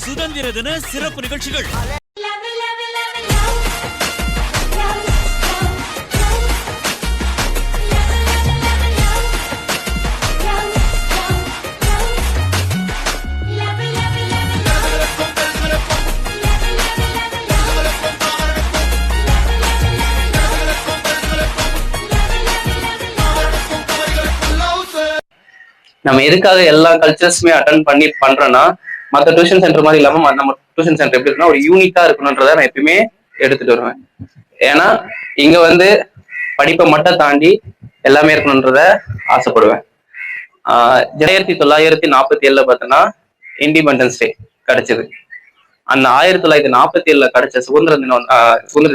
சுதந்திர தின சிறப்பு நிகழ்ச்சிகள். நம்ம எதுக்காக எல்லா கல்ச்சர்ஸுமே அட்டன் பண்ணி பண்றோம்னா, மற்ற டியூஷன் சென்டர் மாதிரி இல்லாம நம்ம டியூஷன் சென்டர் எப்படி இருக்குன்னா ஒரு யூனிக்கா இருக்கணும்ன்றத நான் எப்பயுமே எடுத்துட்டு வருவேன். ஏன்னா இங்க வந்து படிப்பை மட்டும் தாண்டி எல்லாமே இருக்கணும்ன்றத ஆசைப்படுவேன். 1947 பார்த்தோன்னா இண்டிபெண்டன்ஸ் டே கிடைச்சது. அந்த 1947 கிடைச்ச சுதந்திர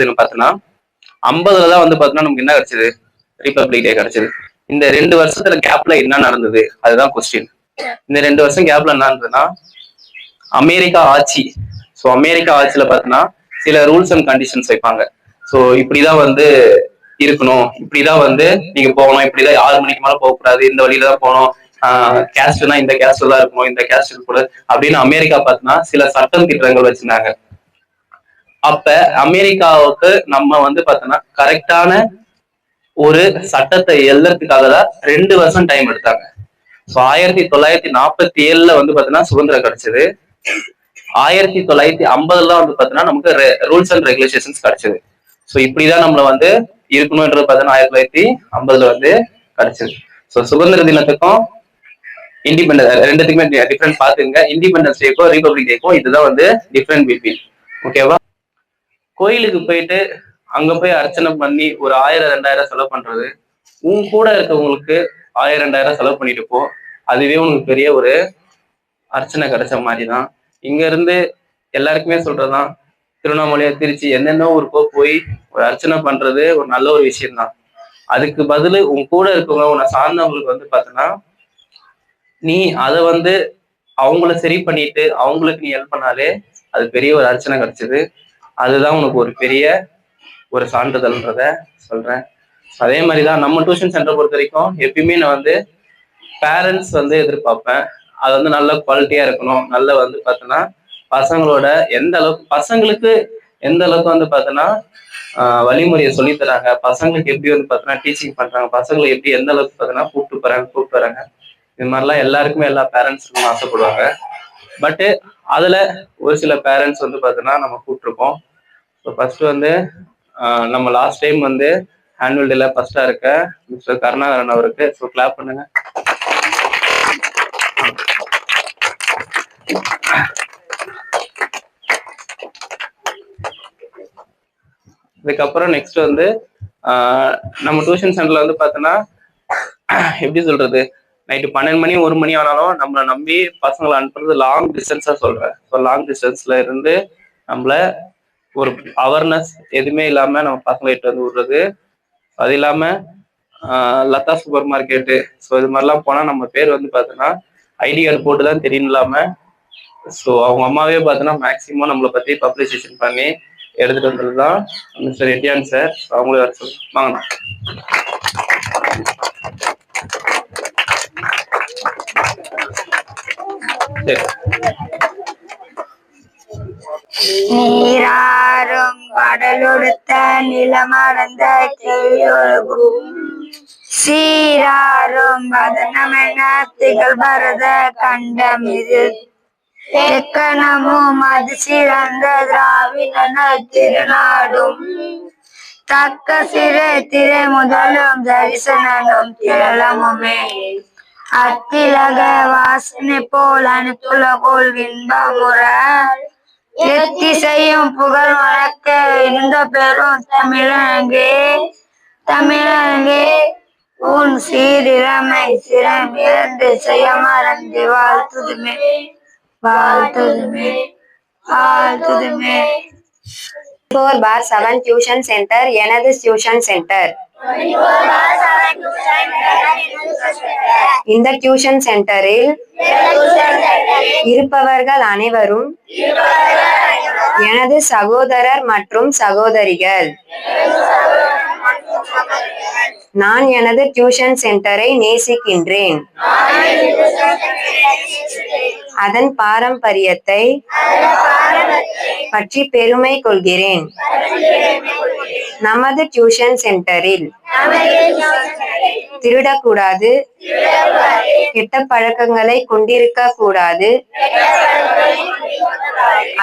தினம் பார்த்தோன்னா 50 தான் வந்து பார்த்தோன்னா நமக்கு என்ன கிடைச்சது, ரிபப்ளிக் டே கிடைச்சது. இந்த 2 வருஷத்துல கேப்ல என்ன நடந்தது அதுதான் கொஸ்டின். இந்த 2 வருஷம் கேப்ல என்ன இருந்ததுன்னா அமெரிக்கா ஆட்சி. ஸோ அமெரிக்கா ஆட்சியில பார்த்தோன்னா சில ரூல்ஸ் அண்ட் கண்டிஷன்ஸ் வைப்பாங்க. ஸோ இப்படிதான் வந்து இருக்கணும், இப்படிதான் வந்து நீங்க போகணும், இப்படிதான் 6 மணிக்கு மேல போகக்கூடாது, இந்த வழியில தான் போகணும், கேஸ்ட்னா இந்த கேஸ்ட்ல தான் இருக்கணும், இந்த கேஸ்ட் இருக்கக்கூடாது அப்படின்னு அமெரிக்கா பார்த்தோன்னா சில சட்டம் திட்டங்கள் வச்சிருந்தாங்க. அப்ப அமெரிக்காவுக்கு நம்ம வந்து பார்த்தோன்னா கரெக்டான ஒரு சட்டத்தை எழுதுறதுக்காக தான் 2 வருஷம் டைம் எடுத்தாங்க. ஸோ 1947 வந்து பார்த்தீங்கன்னா சுதந்திரம் கிடைச்சது. 1950 வந்து பார்த்தீங்கன்னா நமக்கு ரூல்ஸ் அண்ட் ரெகுலேஷன்ஸ் கிடைச்சது. ஸோ இப்படிதான் நம்மள வந்து இருக்கணும்ன்றது பார்த்தீங்கன்னா 1950 வந்து கிடைச்சது. ஸோ சுதந்திர தினத்துக்கும் இண்டிபெண்டன்ஸ் ரெண்டுத்துக்குமே டிஃபரெண்ட் பாத்துங்க. இண்டிபெண்டன்ஸ் டேக்கும் ரிபப்ளிக் டேக்கும் இதுதான் வந்து டிஃபரெண்ட் பிட்வீன். ஓகேவா? கோயிலுக்கு போயிட்டு அங்க போய் அர்ச்சனை பண்ணி ஒரு 1000-2000 செலவு பண்றது, உன் கூட இருக்கவங்களுக்கு 1000-2000 செலவு பண்ணிட்டு போ, அதுவே உனக்கு பெரிய ஒரு அர்ச்சனை கிடைச்ச மாதிரிதான். இங்க இருந்து எல்லாருக்குமே சொல்றதுதான், திருவண்ணாமலை, திருச்சி என்னென்ன ஊருக்கோ போய் ஒரு அர்ச்சனை பண்றது ஒரு நல்ல ஒரு விஷயம்தான். அதுக்கு பதில் உன் கூட இருக்கவங்க உன்னை சார்ந்தவங்களுக்கு வந்து பார்த்தோன்னா நீ அதை வந்து அவங்கள சரி பண்ணிட்டு அவங்களுக்கு நீ ஹெல்ப் பண்ணாலே அது பெரிய ஒரு அர்ச்சனை கிடைச்சது. அதுதான் உனக்கு ஒரு பெரிய ஒரு சான்றிதழ்ன்றத சொல்றேன். அதே மாதிரிதான் நம்ம டியூஷன் சென்டர் பொறுத்த வரைக்கும் எப்பயுமே நான் வந்து பேரண்ட்ஸ் வந்து எதிர்பார்ப்பேன். அது வந்து நல்ல குவாலிட்டியா இருக்கணும். நல்ல வந்து பார்த்தோன்னா பசங்களோட எந்த அளவுக்கு பசங்களுக்கு எந்த அளவுக்கு வந்து பார்த்தோன்னா வழிமுறையை சொல்லித்தராங்க, பசங்களுக்கு எப்படி வந்து பார்த்தோன்னா டீச்சிங் பண்றாங்க, பசங்களை எப்படி எந்த அளவுக்கு பார்த்தோன்னா கூப்பிட்டு வராங்க, இது மாதிரிலாம் எல்லாருக்குமே எல்லா பேரண்ட்ஸுக்கும் ஆசைப்படுவாங்க. பட்டு அதுல ஒரு சில பேரண்ட்ஸ் வந்து பார்த்தோன்னா நம்ம கூப்பிட்டுருப்போம். ஸோ ஃபர்ஸ்ட் வந்து நம்ம லாஸ்ட் டைம் வந்து ஆனுவல் டேல ஃபர்ஸ்டா இருக்க மிஸ்டர் கருணாகரன் அவருக்கு ஸோ கிளாப் பண்ணுங்க. இதுக்கப்புறம் நெக்ஸ்ட் வந்து நம்ம டியூஷன் சென்டர்ல வந்து பார்த்தோன்னா எப்படி சொல்றது, நைட்டு 12 மணி 1 மணி ஆனாலும் நம்மளை நம்பி பசங்களை அனுப்புறது லாங் டிஸ்டன்ஸா சொல்றேன். ஸோ லாங் டிஸ்டன்ஸ்ல இருந்து நம்மள ஒரு அவேர்னஸ் எதுவுமே இல்லாம நம்ம பசங்களை இட்டு வந்து விடுறது. அது இல்லாம லதா சூப்பர் மார்க்கெட்டு ஸோ இது மாதிரிலாம் போனா நம்ம பேர் வந்து பார்த்தோன்னா ஐடி கார்டு போட்டுதான் தெரியும் இல்லாம ஸோ அவங்க அம்மாவே பார்த்தோன்னா மேக்சிமம் நம்மளை பத்தி பப்ளிசிஷன் பண்ணி எடுத்துட்டு வந்ததுதான் மிஸ்டர் எட்டியான் சார். அவங்களே வர சொல்லுங்க. நீராறும் கடலொடுத்த நிலமடந்த கேயொழுகும் சீராறும் பதனமென திகழ் பரத கண்டமிது எக்கணமும் அது சிறந்த திராவிட திருநாடும் தக்க சிறு திரை முதலும் தரிசனமும் திரளமுமே அத்திலக வாசனை போல் அனுத்துலகோல் வின்பமுற எத்திசையும் புகழ் வழக்க இருந்த பெரும் தமிழங்கே உன் சீரிழமை சிறமிழந்து செய்யமறந்து வாழ்த்துதுமே. 24/7 டியூஷன் சென்டர் எனது டியூஷன் சென்டர். இந்த டியூஷன் சென்டரில் இருப்பவர்கள் அனைவரும் எனது சகோதரர் மற்றும் சகோதரிகள். நான் எனது டியூஷன் சென்டரை நேசிக்கின்றேன். அதன் பாரம்பரியத்தை பற்றி பெருமை கொள்கிறேன். நமது டியூஷன் சென்டரில் திருடக்கூடாது, கெட்ட பழக்கங்களை கொண்டிருக்க கூடாது,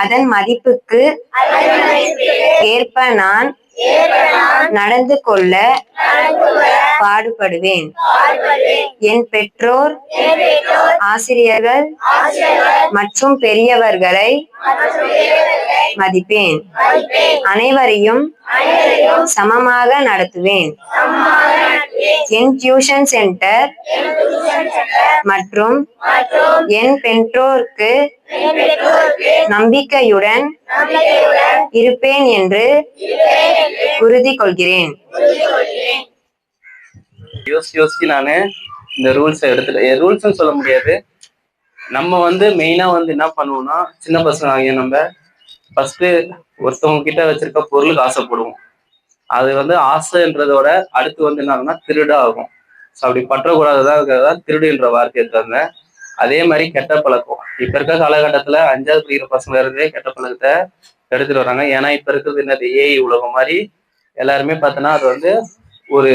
அதன் மதிப்புக்கு ஏற்ப நான் நடந்து கொள்ள பாடுபடுவேன். என் பெற்றோர், ஆசிரியர்கள் மற்றும் பெரியவர்களை மதிப்பேன். அனைவரையும் சமமாக நடத்துவேன். என் டியூஷன் சென்டர் மற்றும் என் பெற்றோருக்கு நம்பிக்கையுடன் இருப்பேன் என்று உறுதி கொள்கிறேன். யோசிச்சு நானு இந்த ரூல்ஸை எடுத்துட்டேன். ரூல்ஸ்ன்னு சொல்ல முடியாது. நம்ம வந்து மெயினா வந்து என்ன பண்ணுவோம்னா, சின்ன பசங்க ஆகிய நம்ம ஃபர்ஸ்ட் ஒருத்தவங்க கிட்ட வச்சிருக்க பொருளுக்கு ஆசைப்படுவோம். அது வந்து ஆசைன்றதோட அடுத்து வந்து என்ன ஆகும்னா திருடா ஆகும். ஸோ அப்படி பற்றக்கூடாதுதான் இருக்கிறதா திருடுன்ற வார்த்தையை தந்த. அதே மாதிரி கெட்ட பழக்கம் இப்ப இருக்க காலகட்டத்துல 5வது படிக்கிற பசங்க இருந்தே கெட்ட பழக்கத்தை எடுத்துட்டு வராங்க. ஏன்னா இப்ப இருக்கிறது என்னது ஏஐ உலகம் மாதிரி எல்லாருமே பார்த்தோன்னா அது வந்து ஒரு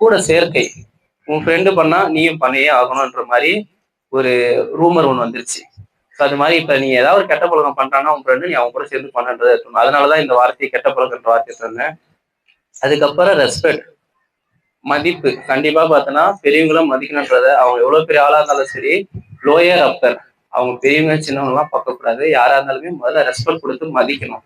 கூட சேர்க்கை. உன் ஃப்ரெண்டு பண்ணா நீயும் பண்ணியே ஆகணும்ன்ற மாதிரி ஒரு ரூமர் ஒன்று வந்துருச்சு. ஸோ அது மாதிரி இப்ப நீ ஏதாவது ஒரு கெட்ட பழக்கம் பண்றான்னா உன் ஃப்ரெண்டு நீ அவங்க கூட சேர்ந்து பண்ணன்றதை இருக்கணும். அதனாலதான் இந்த வார்த்தையை கெட்ட பழக்கன்ற வார்த்தையை சொன்னேன். அதுக்கப்புறம் ரெஸ்பெக்ட், மதிப்பு. கண்டிப்பா பார்த்தோன்னா பெரியவங்களும் மதிக்கணுன்றத அவங்க எவ்வளவு பெரிய ஆளா இருந்தாலும் சரி, லோயர் அப்பர் அவங்க பெரியவங்க சின்னவங்க எல்லாம் பார்க்கக்கூடாது. யாரா இருந்தாலுமே முதல்ல ரெஸ்பெக்ட் கொடுத்து மதிக்கணும்.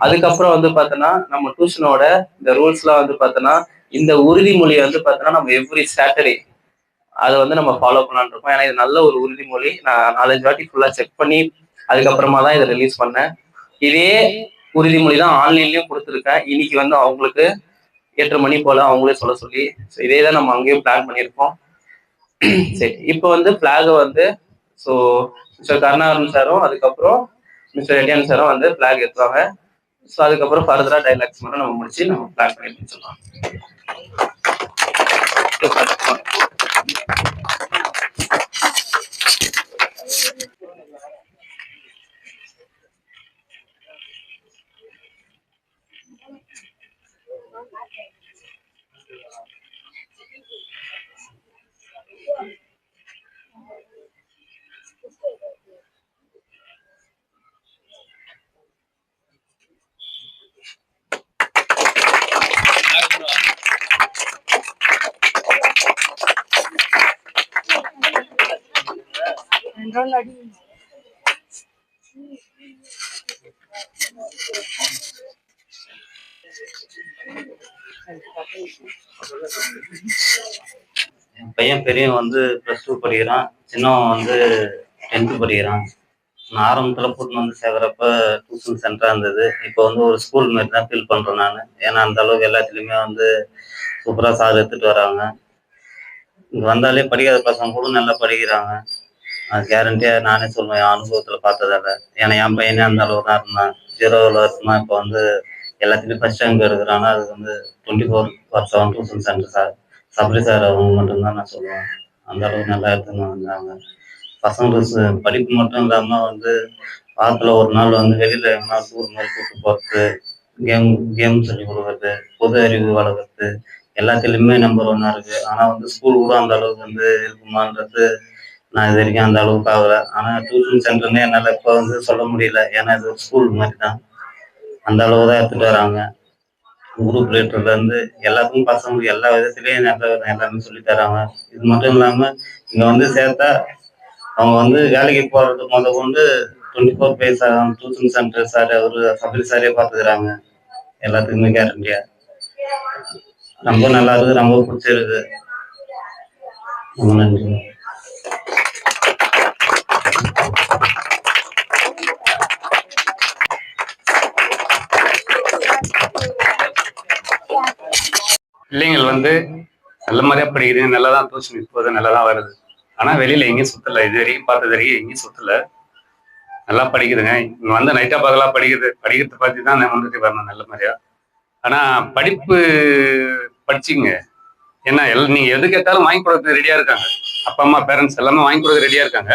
அதுக்கப்புறம் வந்து பார்த்தோன்னா நம்ம டியூஷனோட இந்த ரூல்ஸ்லாம் வந்து பார்த்தோன்னா இந்த உறுதிமொழியை வந்து பார்த்தோன்னா நம்ம எவ்ரி சாட்டர்டே அதை வந்து நம்ம ஃபாலோ பண்ணலான்னு இருக்கோம். ஏன்னா இது நல்ல ஒரு உறுதிமொழி. நான் 4-5 வாட்டி ஃபுல்லா செக் பண்ணி அதுக்கப்புறமா தான் இதை ரிலீஸ் பண்ணேன். இதே உறுதிமொழி தான் ஆன்லைன்லயும் கொடுத்துருக்கேன். இன்னைக்கு வந்து அவங்களுக்கு 8:30 மணி போல அவங்களே சொல்ல சொல்லி, ஸோ இதே தான் நம்ம அங்கேயும் பிளான் பண்ணியிருக்கோம். சரி, இப்போ வந்து ஃபிளாகை வந்து ஸோ மிஸ்டர் கருணாகரன் சாரும் அதுக்கப்புறம் மிஸ்டர் ரெட்டியான் சாரும் வந்து ஃபிளாக் ஏற்றுவாங்க. ஸோ அதுக்கப்புறம் ஃபர்தரா டைலாக்ஸ் மட்டும் நம்ம முடிச்சு நம்ம பிளான் பண்ணி முடிச்சிடலாம். என் பையன் பெரியவன் வந்து +2 படிக்கிறான், சின்னவன் வந்து 10th படிக்கிறான். நான் ஆரம்பத்தில் கூட்டின்னு வந்து சேர்க்குறப்ப டியூஷன் சென்டராக இருந்தது. இப்போ வந்து ஒரு ஸ்கூல் மாரி தான் ஃபீல் பண்ணுறேன் நான். ஏன்னா அந்த அளவுக்கு எல்லாத்துலேயுமே வந்து சூப்பராக சார் எடுத்துகிட்டு வராங்க. இங்கே வந்தாலே படிக்காத பசங்க கூட நல்லா படிக்கிறாங்க. அது கேரண்டியாக நானே சொல்லுவேன், என் அனுபவத்தில் பார்த்ததால. ஏன்னா என் பையனே அந்த அளவு தான் இருந்தான். 0ல் இருந்தான். இப்போ வந்து எல்லாத்துலேயும் ஃபர்ஸ்ட் ரேங்க் எடுக்கிறான்னா அது வந்து 24/7 tuition centre sir Sabari sir அவங்க மட்டும்தான் நான் சொல்லுவேன். அந்த அளவுக்கு நல்லா எடுத்துன்னு வந்தாங்க. பசங்களுக்கு படிப்பு மட்டும் இல்லாமல் வந்து வாரத்தில் ஒரு நாள் வந்து வெளியில் எங்கன்னா டூர் மாதிரி கூப்பிட்டு போகிறது, கேம் சொல்லி கொடுக்குறது, பொது அறிவு வளர்க்குறது எல்லாத்துலேயுமே நம்பர் 1 இருக்குது. ஆனால் வந்து ஸ்கூல் கூட அந்த அளவுக்கு வந்து இருக்குமான்றது நான் இது வரைக்கும் அந்த அளவுக்கு ஆகலை. ஆனால் டியூஷன் சென்டர்னே என்னால் இப்போ வந்து சொல்ல முடியல. ஏன்னா இது ஒரு ஸ்கூல் மாதிரி தான். அந்த அளவு தான் எடுத்துகிட்டு வராங்க. குரூப் லீடர்லேருந்து எல்லாத்துக்கும் பசங்களுக்கு எல்லா விதத்துலேயும் எல்லாமே சொல்லி தராங்க. இது மட்டும் இல்லாமல் இங்கே வந்து சேர்த்தா அவங்க வந்து வேலைக்கு போகிறது கொண்டு 24/7 டியூஷன் சென்டர் சார் அவர் சபரி சாரே பார்த்துக்கிறாங்க. எல்லாத்துக்குமே கேரண்டியா ரொம்ப நல்லா இருக்குது, ரொம்ப பிடிச்சிருக்கு. ரொம்ப நன்றி. பிள்ளைங்கள் வந்து நல்ல மாதிரியா படிக்குதுங்க, நல்லா தான் டியூஷன் இப்போது நல்லா தான் வருது. ஆனால் வெளியில் எங்கேயும் சுற்றலை. இது வரைக்கும் பார்த்தது வரைக்கும் எங்கேயும் சுற்றலை. நல்லா படிக்குதுங்க. இங்கே வந்து நைட்டாக பகலாக படிக்கிறத பற்றி தான் நான் வந்துட்டு வரணும் நல்ல மாதிரியா. ஆனால் படிப்பு படிச்சுங்க. ஏன்னா நீங்கள் எது கேட்டாலும் வாங்கி கொடுக்க ரெடியாக இருக்காங்க. அப்பா அம்மா பேரண்ட்ஸ் எல்லாமே வாங்கி கொடுக்க ரெடியாக இருக்காங்க.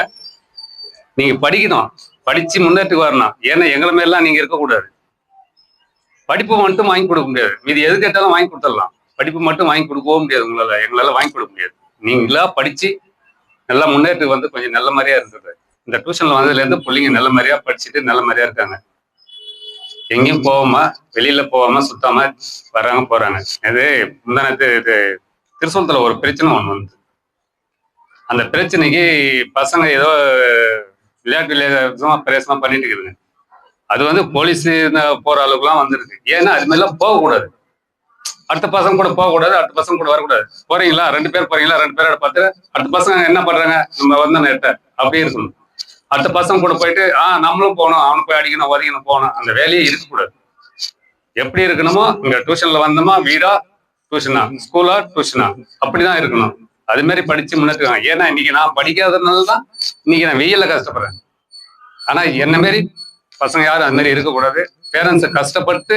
நீங்க படிக்கணும், படிச்சு முன்னேற்றுக்கு வரணும். ஏன்னா எங்களை மேலாம் நீங்க இருக்கக்கூடாது. படிப்பு மட்டும் வாங்கி கொடுக்க முடியாது, மீதி எது கேட்டாலும் வாங்கி கொடுத்துடலாம். படிப்பு மட்டும் வாங்கி கொடுக்கவும் முடியாது உங்களால, எங்களால வாங்கி கொடுக்க முடியாது. நீங்களா படிச்சு நல்லா முன்னேற்று வந்து கொஞ்சம் நல்ல மாதிரியா இருக்குது. இந்த டியூஷன்ல வந்ததுல இருந்து பிள்ளைங்க நல்ல மாதிரியா படிச்சுட்டு நல்ல மாதிரியா இருக்காங்க. எங்கேயும் போகாம, வெளியில போகாம சுத்தாம வர்றாங்க போறாங்க. இது முந்தானத்து இது திருச்சூலத்துல ஒரு பிரச்சனை ஒண்ணு வந்து, அந்த பிரச்சனைக்கு பசங்க ஏதோ விளையாட்டு பிரேசனம் பண்ணிட்டு இருக்குதுங்க. அது வந்து போலீஸ் போற அளவுக்குலாம் வந்துருக்கு. ஏன்னா அது மாதிரிலாம் போகக்கூடாது. அடுத்த பசங்க கூட போகக்கூடாது, அடுத்த பசங்க கூட வரக்கூடாது. போறீங்களா 2 பேர் போறீங்களா, 2 பேரோட பார்த்து அடுத்த பசங்க என்ன பண்றாங்க, நம்ம வந்து நெட்ட அப்படியே இருக்கணும். அடுத்த பசங்க கூட போயிட்டு நம்மளும் போகணும், அவனை போய் அடிக்கணும் ஒதுக்கணும் போகணும், அந்த வேலையே இருக்கக்கூடாது. எப்படி இருக்கணுமோ இங்க டியூஷன்ல வந்தோமா, வீடா டியூஷனா, ஸ்கூலா டியூஷனா, அப்படிதான் இருக்கணும். அது மாதிரி படிச்சு முன்னேற்றுவாங்க. ஏன்னா இன்னைக்கு நான் படிக்காததுனால தான் இன்னைக்கு நான் வெயில்ல கஷ்டப்படுறேன். ஆனா என்ன மாரி பசங்க யாரும் அது மாதிரி இருக்கக்கூடாது. பேரண்ட்ஸ் கஷ்டப்பட்டு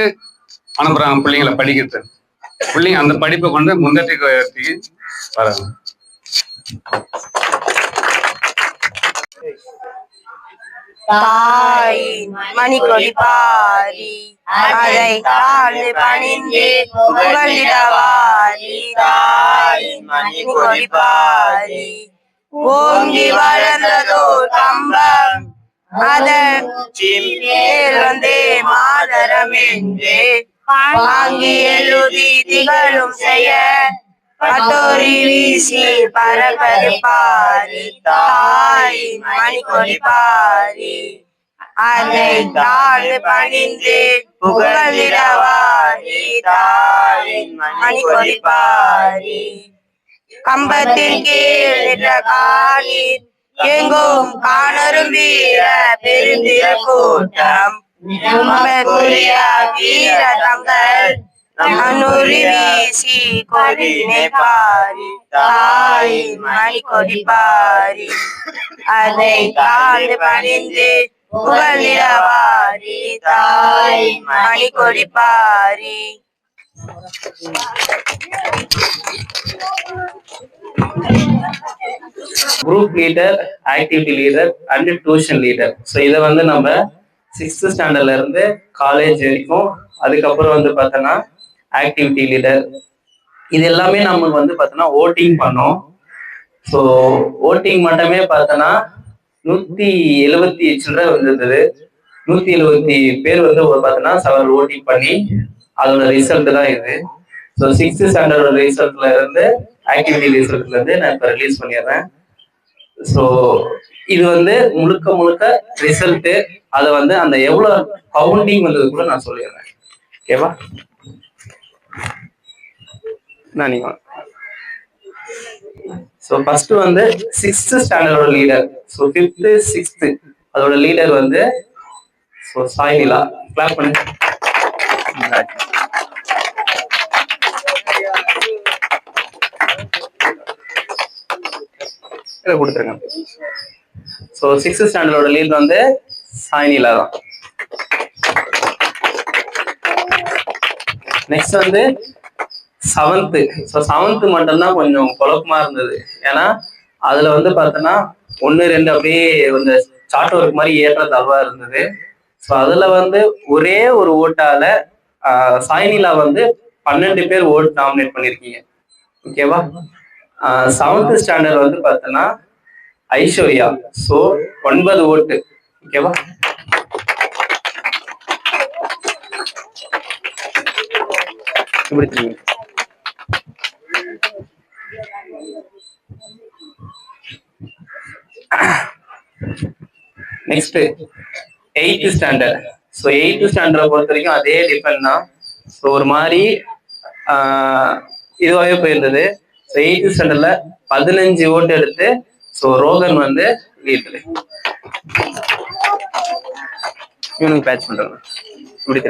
அனுப்புறாங்க பிள்ளைங்களை படிக்கிறது. பிள்ளைங்க அந்த படிப்பை கொண்டு முன்னேற்றத்துக்கு வராங்க. தாய் மணிக்கொடி பாரி அதை தாழ்ந்து பணிந்து புகழிடவாரி. தாய் மணிக்கொடி பாரி ஓங்கி வளர்ந்ததோ கம்பம், அதன் மேல் வந்தே மாதரம் என்று வாங்கி எழுதி திகழும் செய்ய பட்டோரி வீசி பரப்பது பாரி. தாய் மணிக்கொடி பாரி அதை தாழ்ந்து பணிந்து புகழிடவாரி. தாய் மணிக்கொடி பாரி கம்பத்தின் கீழ் நின்ற காலில் எங்கும் காணரும் வீர பெருந்திர கூட்டம், வீர தங்கள் அனுரி வீசி கொடினை பாரி. தாய் மணிக்கொடி பாரி அதை தாழ்ந்து பணிந்து புகழிடவாரி. தாய் மணிக்கொடி பாரி. Group leader, activity leader and tuition leader. So இதை வந்து நம்ம 6th ஸ்டாண்டர்ட்ல இருந்து காலேஜ் வரைக்கும், அதுக்கப்புறம் வந்து பார்த்தோன்னா ஆக்டிவிட்டி லீடர், இது எல்லாமே நமக்கு வந்து பார்த்தோன்னா ஓட்டிங் பண்ணோம். ஸோ ஓட்டிங் மட்டுமே பார்த்தோன்னா 170 சில்லரை வந்திருந்தது. 170 பேர் வந்து பார்த்தோன்னா செவல் ஓட்டிங் பண்ணி அதோட ரிசல்ட் தான் இது. ஸோ 6th ஸ்டாண்டர்டோட ரிசல்ட்ல இருந்து, ஆக்டிவிட்டி ரிசல்ட்ல இருந்து நான் இப்போ ரிலீஸ் பண்ணிடுறேன். ஸோ இது வந்து முழுக்க ரிசல்ட்டு, அதை வந்து அந்த எவ்வளோ கவுண்டிங் வந்தது கூட நான் சொல்லிடுறேன். ஓகேவா? நீங்க ஸோ ஃபர்ஸ்ட் வந்து 6th ஸ்டாண்டர்டோட leader. So 5th 6th அதோட லீடர் வந்து ஸோ சாய்நிலா. கிளாப் பண்ணு. கொடுத்துருங்க. ஸோ 6th ஸ்டாண்டர்டோட லீட் வந்து சாய்நிலா தான். நெக்ஸ்ட் வந்து 7th. ஸோ 7th மட்டும்தான் கொஞ்சம் குழப்பமா இருந்தது. ஏன்னா அதுல வந்து பார்த்தோன்னா 1 2 அப்படியே இந்த சார்ட் ஒர்க் மாதிரி ஏற்ற தவா இருந்தது. ஸோ அதுல வந்து ஒரே ஒரு ஓட்டால சாய்நிலா வந்து 12 பேர் ஓட் நாமினேட் பண்ணிருக்கீங்க. ஓகேவா? 7th ஸ்டாண்டர்ட் வந்து பார்த்தோன்னா ஐஸ்வர்யா. ஸோ 9 ஓட்டு. ஓகேவா? இப்படி next 8th standard. So 8th ஸ்டாண்டர்டை பொறுத்த வரைக்கும் அதே டிஃபெண்ட் தான். ஸோ ஒரு மாதிரி இதுவாகவே போயிருந்தது. ஸோ 8th ஸ்டாண்டர்ட்ல 15 ஓட்டு எடுத்து ஸோ ரோகன் வந்து லீடர். இவனுக்கு பேட்ச் பண்றாங்க. இப்படி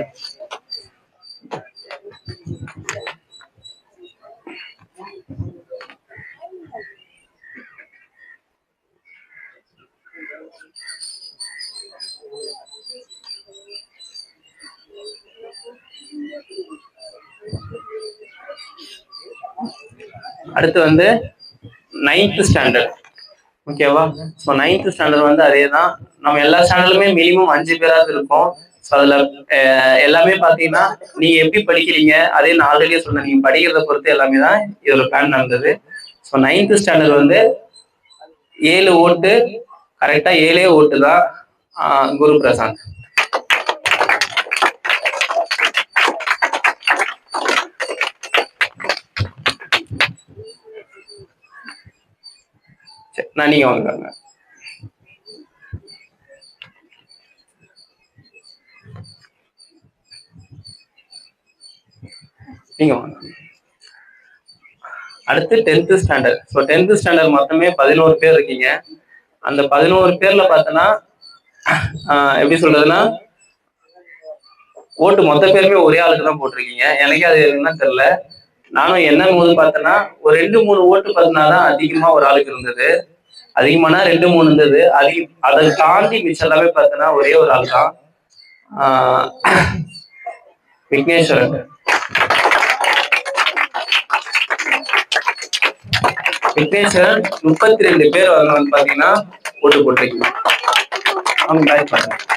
அடுத்து வந்து 9th ஸ்டாண்டர்ட். ஓகேவா? ஸோ 9th ஸ்டாண்டர்ட் வந்து அதே தான். நம்ம எல்லா ஸ்டாண்டர்டுமே மினிமம் 5 பேராவது இருக்கும். ஸோ அதுல எல்லாமே பாத்தீங்கன்னா நீங்க எப்படி படிக்கிறீங்க, அதே நான் ஆல்ரெடியே சொன்னேன், நீங்க படிக்கிறத பொறுத்து எல்லாமே தான் இதோட பிளான் நடந்தது. ஸோ 9th ஸ்டாண்டர்ட் வந்து 7 ஓட்டு, கரெக்டா 7 ஓட்டு தான் குரு பிரசாந்த். நான் நீங்க வாங்க. நீங்க வாங்க. அடுத்து 10th standard. So 10th standard மொத்தமே 11 பேர் இருக்கீங்க. அந்த 11 பேர்ல பார்த்தோன்னா எப்படி சொல்றதுன்னா, ஓட்டு மொத்த பேருமே ஒரே ஆளுக்கு தான் போட்டிருக்கீங்க. எனக்கே அது என்ன தெரியல. நானும் என்னன்னு போது பார்த்தோன்னா ஒரு 2-3 ஓட்டு பார்த்தனா தான் அதிகமா ஒரு ஆளுக்கு இருந்தது. அதிகமானா 2-3 இருந்தது. அதை தாண்டி மிச்சம் எல்லாமே பார்த்தோன்னா ஒரே ஒரு ஆள் தான், விக்னேஸ்வரன். விக்னேஸ்வரன் 32 பேர் வந்து பாத்தீங்கன்னா ஓட்டு போட்டிருக்கீங்க. அவங்க பேக் பண்ண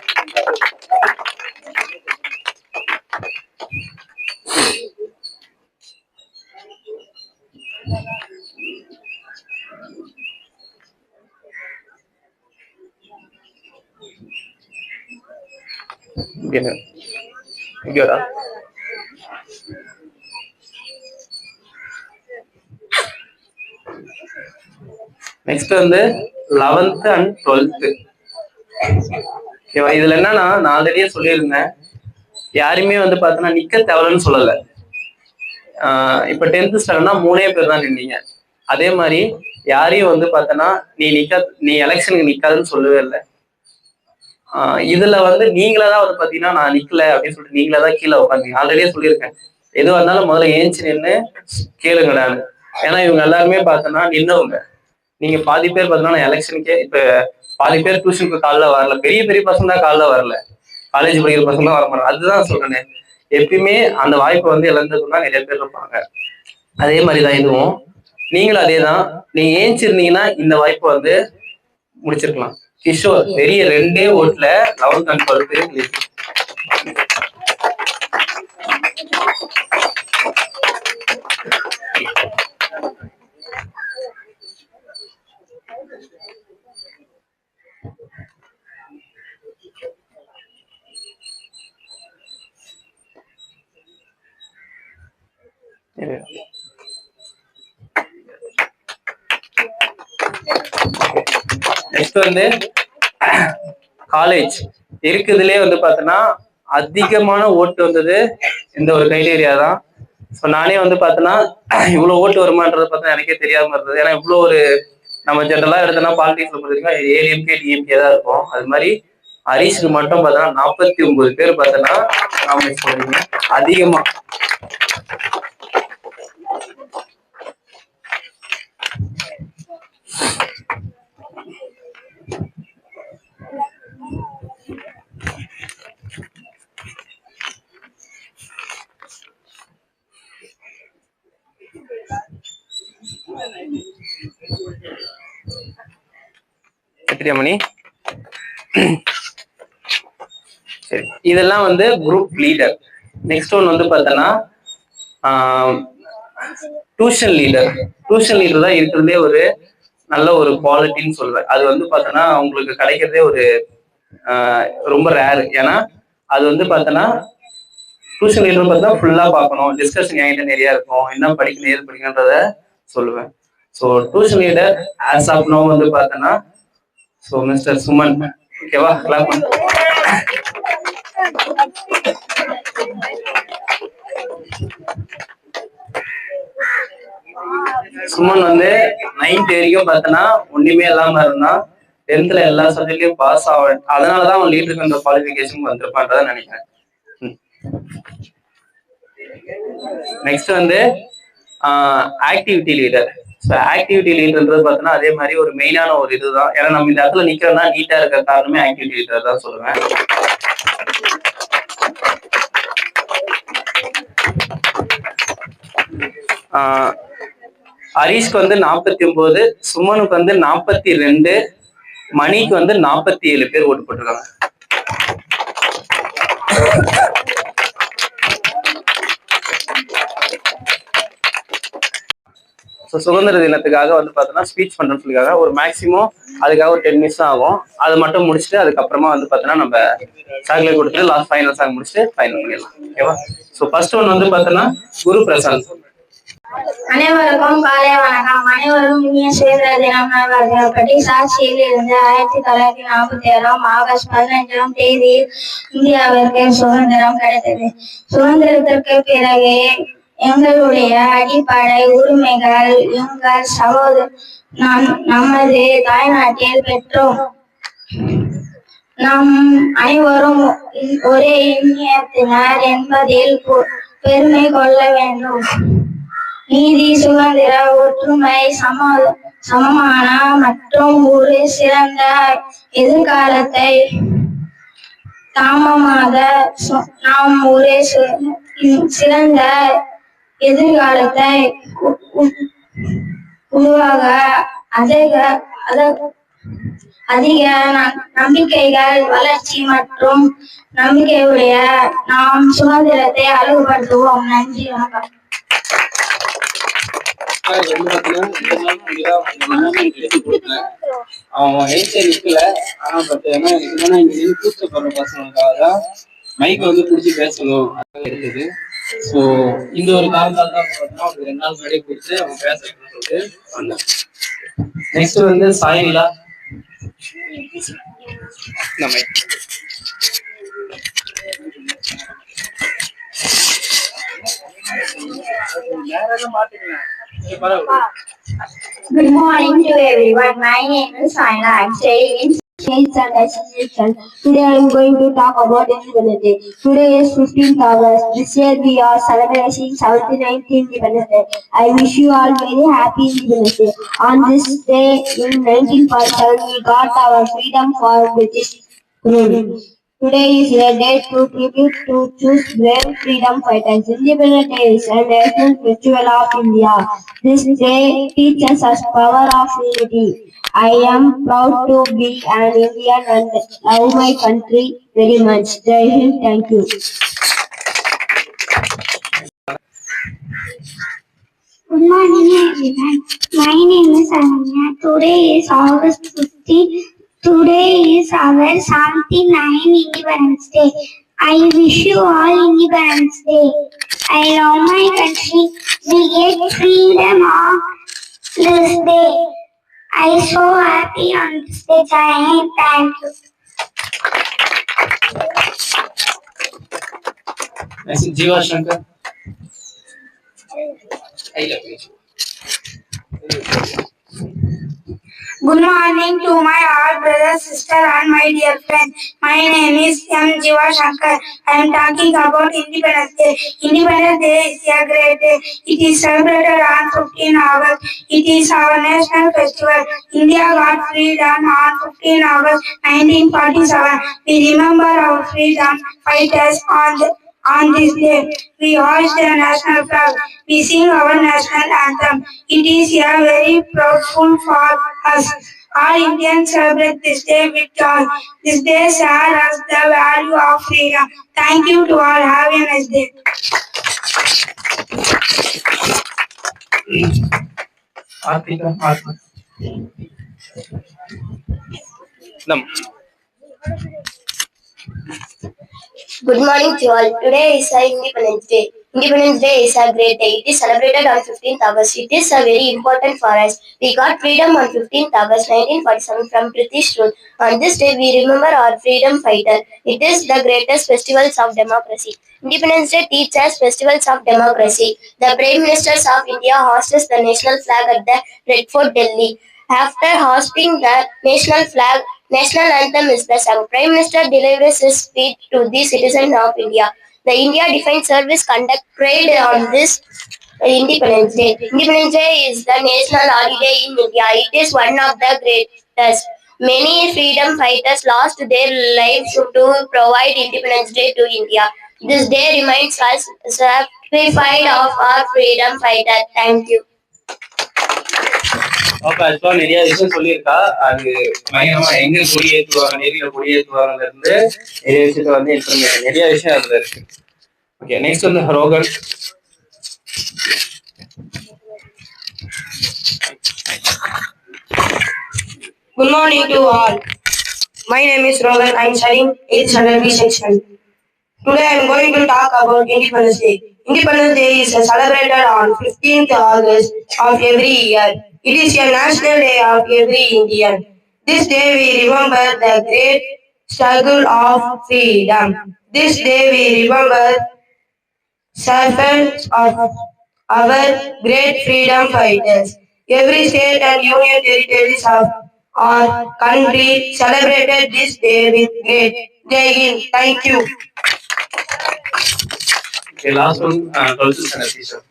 இங்கடா. நெக்ஸ்ட் வந்து 11th and 12th. ஓகேவா? இதுல என்னன்னா, நான் ஆல்ரெடியே சொல்லியிருந்தேன், யாருமே வந்து பாத்தீங்கன்னா நிக்க தேவைன்னு சொல்லல. இப்ப 10th ஸ்டாண்டர்ட்னா 3 பேர் தான் நின்னீங்க. அதே மாதிரி யாரையும் வந்து பாத்தீங்கன்னா நீ எலெக்ஷனுக்கு நிக்காதுன்னு சொல்லவே இல்லை. இதுல வந்து நீங்களே தான் வந்து பாத்தீங்கன்னா நான் நிக்கல அப்படின்னு சொல்லிட்டு நீங்களே தான் கீழே உட்காந்தீங்க. ஆல்ரெடியே சொல்லியிருக்கேன், எதுவாக இருந்தாலும் முதல்ல ஏஞ்சி நின்று கேளுங்கடான்னு. ஏன்னா இவங்க எல்லாருமே பார்த்தோன்னா நின்னவங்க. நீங்க பாதி பேர் பார்த்தோன்னா நான் எலெக்ஷனுக்கே இப்ப பாதி பேர் டியூஷனுக்கு காலைல வரல. பெரிய பெரிய பசங்க தான் காலைல வரல, காலேஜ் படிக்கிற பசங்க தான் வர மாட்டாங்க. அதுதான் சொல்றேன், எப்பயுமே அந்த வாய்ப்பை வந்து இழந்ததுன்னா நிறைய பேர் இருப்பாங்க. அதே மாதிரிதான் இதுவும், நீங்களும் அதே தான். நீங்க ஏஞ்சிருந்தீங்கன்னா இந்த வாய்ப்பை வந்து முடிச்சிருக்கலாம். கிஷோர் பெரிய 2 ஓட்டுல 11th and 12th. நெக்ஸ்ட் வந்து காலேஜ் இருக்குதுலயே வந்து பார்த்தோன்னா அதிகமான ஓட்டு வந்தது இந்த ஒரு கிரைட்டீரியா தான். ஸோ நானே வந்து பார்த்தோன்னா இவ்வளோ ஓட்டு வருமானது பார்த்தா எனக்கே தெரியாம இருந்தது. ஏன்னா இவ்வளோ ஒரு நம்ம ஜென்ரலா எடுத்தோம்னா பாலிடிக்ஸ்ல பார்த்தீங்கன்னா ஏடிஎம்கே டிஎம்கே தான் இருக்கும். அது மாதிரி ஹரிஷுக்கு மட்டும் பார்த்தோன்னா 49 பேர் பார்த்தோன்னா நாமினேட் பண்ணுவீங்க அதிகமா. மணி சரி, இதெல்லாம் வந்து குரூப் லீடர். நெக்ஸ்ட் ஒன் வந்து பார்த்தோன்னா டியூஷன் லீடர். டியூஷன் லீடர் தான் இருக்கிறதே ஒரு நல்ல ஒரு குவாலிட்டின்னு சொல்லுவேன். அது வந்து பார்த்தோன்னா உங்களுக்கு கிடைக்கிறதே ஒரு ரொம்ப ரேர். ஏன்னா அது வந்து பார்த்தோன்னா டியூஷன் லீடர் பார்த்தா ஃபுல்லா பார்க்கணும், டிஸ்கஷன் என்கிட்ட நிறைய இருக்கும், என்ன படிக்கணும் ஏது படிக்கணுன்றத சொல்லுவேன். So tuition leader as of now வந்து பார்த்தோன்னா ஸோ மிஸ்டர் சுமன். ஓகேவா? கிளாப் பண்ணு. சுமன் வந்து 9th வரைக்கும் பார்த்தோன்னா ஒண்ணுமே இல்லாம இருந்தான். 10th எல்லா சப்ஜெக்ட்லயும் பாஸ் ஆகும். அதனாலதான் அவன் லீடருக்கு குவாலிஃபிகேஷன் வந்திருப்பான்றதான் நினைக்கிறேன். நெக்ஸ்ட் வந்து ஆக்டிவிட்டி லீடர். ஸோ ஆக்டிவிட்டி லீடர்ன்றது பார்த்தோன்னா அதே மாதிரி ஒரு மெயினான ஒரு இதுதான். ஏன்னா நம்ம இந்த இடத்துல நிக்கிறோம்னா நீட்டா இருக்க காரணமே ஆக்டிவிட்டி லீடர் தான் சொல்லுவேன். ஹரீஷ்க்கு வந்து 49, சுமனுக்கு வந்து 42, மணிக்கு வந்து 47 பேர் ஓட்டு போட்டிருக்காங்க. ஸோ சுதந்திர தினத்துக்காக வந்து பார்த்தோன்னா ஸ்பீச் பண்ணுறோம்னு சொல்லிக்காக ஒரு மேக்ஸிமம் அதுக்காக ஒரு 10 மினிட்ஸ் தான் ஆகும். அது மட்டும் முடிச்சுட்டு அதுக்கப்புறமா வந்து பார்த்தோன்னா நம்ம சாக்லேட் கொடுத்துட்டு லாஸ்ட் ஃபைனல் சாங் முடிச்சுட்டு ஃபைனல் பண்ணிடலாம். ஓகேவா? ஸோ ஃபர்ஸ்ட் ஒன் வந்து பார்த்தோன்னா குரு பிரசாந்த். அனைவருக்கும் காலை வணக்கம். அனைவரும் இனிய சுதந்திர தினம் நல்வாழ்த்துக்கள். சாட்சியில் இருந்து 1946 ஆகஸ்ட் 15ஆம் தேதியில் இந்தியாவிற்கு சுதந்திரம் கிடைத்தது. சுதந்திரத்திற்கு பிறகு எங்களுடைய அடிப்படை உரிமைகள் எங்கள் நமது தாய்நாட்டில் பெற்றோம். நாம் அனைவரும் ஒரே இந்தியத்தினர் என்பதில் பெருமை கொள்ள வேண்டும். நீதி, சுதந்திர, ஒற்றுமை, சமமான மற்றும் ஒரு சிறந்த எதிர்காலத்தை தாமமாக நாம் ஒரு சிறந்த எதிர்காலத்தை உருவாக அதிக நம்பிக்கைகள், வளர்ச்சி மற்றும் நம்பிக்கையுடைய நாம் சுதந்திரத்தை அழகுபடுத்துவோம். நன்றி, வணக்கம். அவன் நிக்கல. ஆனா பாத்தீங்கன்னா இங்க கூச்சப்படுற பசங்களுக்காக தான் மைக் வந்து பிடிச்சி பேசணும் இருக்குது. ஸோ இந்த ஒரு காரணத்தால் தான் பார்த்தோம்னா அவங்க 2 நாள் முன்னாடியே கொடுத்து அவங்க பேசணும்னு சொல்லிட்டு வந்தேன். நெக்ஸ்ட் வந்து சாயிலா. Good morning to everyone. My name is Saina. I'm staying in States and Association. Today I am going to talk about Independence Day. Today is 15th August. This year we are celebrating 79th Independence Day. I wish you all very happy Independence Day. On this day in 1947 we got our freedom for British rule. Today is a day to tribute to choose brave freedom fighters. Independence Day is a national festival of India. This day teaches us power of unity. I am proud to be an Indian and love my country very much. Jai Hind. Thank you. Good morning everyone. My name is Ananya. Today is August 15. Today is our 79th Independence Day. I wish you all Independence Day. I love my country. We get freedom on this day. I am so happy on this day. Thank you. Next, Jiva Shankar. Good morning to my all brothers, sister and my dear friend. My name is M. Jiva Shankar. I am talking about Independence Day. Independence Day is a great day. It is celebrated on 15 August. It is our national festival. India got freedom on 15 August 1947. We remember our freedom fighters on this day. We hoist the national flag. We sing our national anthem. It is a very proudful for us. All Indians celebrate this day with joy. This day shares us the value of freedom. Thank you to all. Have a nice day. Good morning to all. Today is Independence Day. Independence Day is a great day. It is celebrated on 15th August. It is very important for us. We got freedom on 15th August 1947 from British rule. On this day, we remember our freedom fighter. It is the greatest festivals of democracy. Independence Day teaches festivals of democracy. The Prime Ministers of India hosts the national flag at the Red Fort, Delhi. After hosting the national anthem is the song. Prime Minister delivers his speech to the citizens of India. The India Defence Service conduct parade on this Independence Day. Independence Day is the national holiday in India. It is one of the greatest. Many freedom fighters lost their lives to provide Independence Day to India. This day reminds us sacrifice of our freedom fighter. Thank you. Okay, ஆக்சுவலா நிறைய விஷயம் சொல்லியிருக்கா. அது பயங்கரமா எங்க கொடியேற்றுவாங்க, நெறியில கொடியேற்றுவாங்கல இருந்து நிறைய விஷயத்த வந்து இன்ஃபர்மேஷன், நிறைய விஷயம் அதுல இருக்கு. ஓகே, நெக்ஸ்ட் வந்து Rohan. Good morning to all. My name is Rogan. I am studying 8th standard B section. Today I am going to talk about Independence Day. Independence Day is celebrated on 15th August of every year. It is a national day of every Indian. This day we remember the great struggle of freedom. This day we remember servants of our great freedom fighters. Every state and union territories of our country celebrated this day with great. Jai Hind. Thank you. Okay, last one, 12th standard teacher.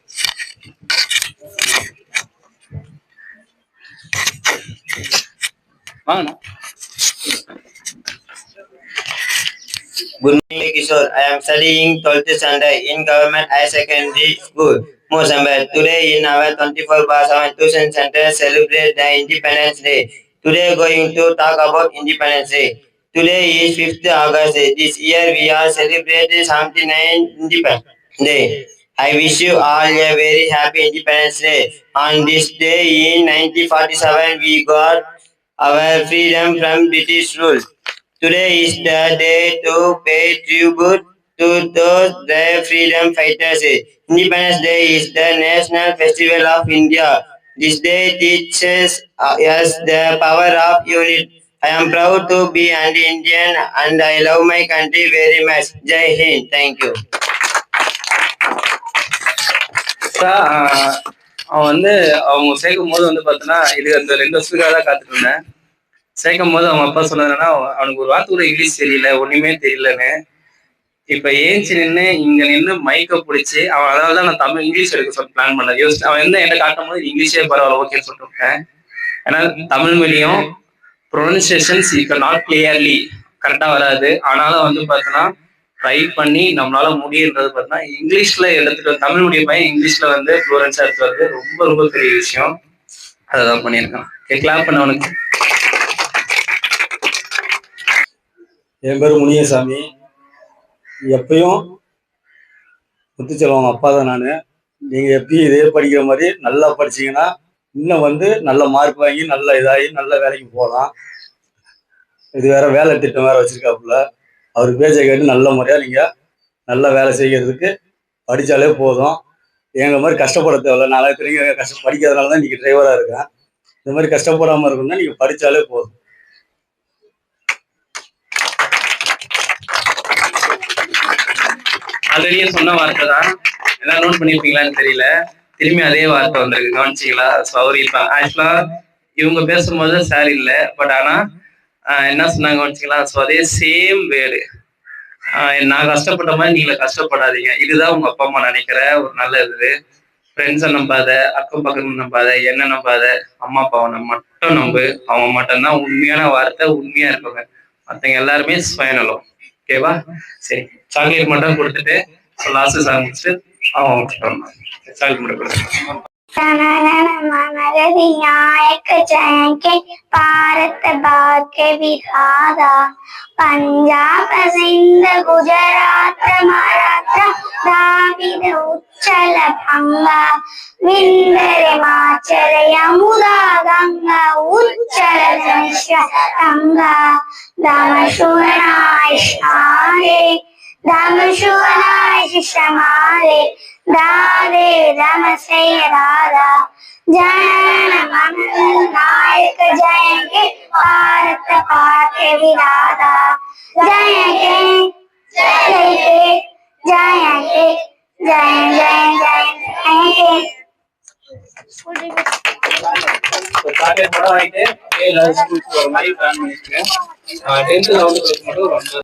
Good morning, Kishore. I am studying 12th standard in Government High Secondary School, Mozambique. Today in our 24/7 tuition center celebrate the Independence Day. Today going to talk about Independence Day. Today is 5th August. This year we are celebrating 79th Independence Day. I wish you all a very happy Independence Day. On this day in 1947 we got our freedom from British rule. Today is the day to pay tribute to those brave freedom fighters. Independence Day is the national festival of India. This day teaches us the power of unity. I am proud to be an Indian and I love my country very much. Jai Hind. Thank you. அவன் வந்து அவங்க சேர்க்கும் போது வந்து பார்த்தோன்னா, இது அந்த 2 வருஷத்துக்காக தான் காத்துட்டு இருந்தேன். சேர்க்கும் போது அவங்க அப்பா சொன்னதுன்னா, அவனுக்கு ஒரு வார்த்தை கூட இங்கிலீஷ் தெரியல, ஒண்ணுமே தெரியலன்னு. இப்ப ஏஞ்சி நின்று இங்க நின்று மைக்க பிடிச்சி அவன், அதனாலதான் நான் தமிழ் இங்கிலீஷ் எடுக்க சொல்லி பிளான் பண்ணேன். யோசிச்சு அவன் என்ன என்ன காட்டும் போது இங்கிலீஷே பரவாயில்ல ஓகேன்னு சொல்லிட்டு. ஏன்னா தமிழ் மீடியம் ப்ரொனன்சியேஷன்ஸ் இப்போ நாட் கிளியர்லி கரெக்டா வராது. ஆனாலும் வந்து பார்த்தோன்னா ட்ரை பண்ணி நம்மளால முடியுன்றது பார்த்தோன்னா இங்கிலீஷ்ல எடுத்துட்டு, தமிழ் மீடியம் பையன் இங்கிலீஷ்ல வந்து ஃப்ளூரன்ஸா எடுத்து வருது ரொம்ப ரொம்ப பெரிய விஷயம். அதான் பண்ணியிருக்கான். கிளாப் பண்ண அவனுக்கு. என் பேர் முனியசாமி. எப்பயும் முத்துச்செல்வம் அப்பா தான் நான். நீங்கள் எப்பயும் இதே படிக்கிற மாதிரி நல்லா படிச்சீங்கன்னா இன்னும் வந்து நல்ல மார்க் வாங்கி நல்ல இதாகி நல்ல வேலைக்கு போகலாம். இது வேற வேலை திட்டம் வேற வச்சிருக்காப்புல. அவர் பேச்சை கேட்டு நல்ல முறையாக நீங்கள் நல்ல வேலை செய்கிறதுக்கு படித்தாலே போதும். எங்கள் மாதிரி கஷ்டப்பட தேவையில்ல. நாளை தெரியுங்க படிக்காதனால தான் நீங்கள் டிரைவராக இருக்கேன். இந்த மாதிரி கஷ்டப்படாமல் இருக்கணும்னா நீங்கள் படித்தாலே போதும். ஆல்ரெடியே சொன்ன வார்த்தை தான், எல்லாம் நோட் பண்ணிருப்பீங்களான்னு தெரியல. திரும்பி அதே வார்த்தை வந்திருக்கு, கவனிச்சிங்களா? ஸோ அவர் இப்போ ஆக்சுவலா இவங்க பேசும்போது சார் இல்லை, பட் ஆனா என்ன சொன்னாங்க கவனிச்சிங்களா? ஸோ அதே சேம் வேர்டு, நான் கஷ்டப்பட்ட மாதிரி நீங்கள கஷ்டப்படாதீங்க. இதுதான் உங்க அப்பா அம்மா நினைக்கிற ஒரு நல்ல இது. ஃப்ரெண்ட்ஸை நம்பாத, அக்கம் பக்கம் நம்பாத, என்ன நம்பாத, அம்மா அப்பாவை மட்டும் நம்பு. அவங்க மட்டும்தான் உண்மையான வார்த்தை, உண்மையா இருப்பாங்க. மற்றவங்க எல்லாருமே ஸ்பைனலும். ஓகேவா? சரி, சாக்லேட் மட்டும் கொடுத்துட்டு லாஸ்ட் சாங் முடிச்சுட்டு அவன் சாக்லேட் மட்டும் கொடுத்துட்டு भारत भाग्य विधाता पंजाब सिंध गुजरात महाराष्ट्र द्राविड उच्चल भंगा विंध्य हिमाचल यमुना गंगा उच्चल गंगा दमशुनाय शाले दमशुनाय शमाले दादे दमसे राधा जन मन नायक जय के भारत भाग्य विधाता जय के जय के जय के जय जय जय के சாக்லேட் மட்டும் வாங்கிட்டு ஸ்கூலுக்கு ஒரு மாதிரி பிளான் பண்ணிருக்கேன். 10th 11th மட்டும் ரொம்ப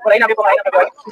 Thank you.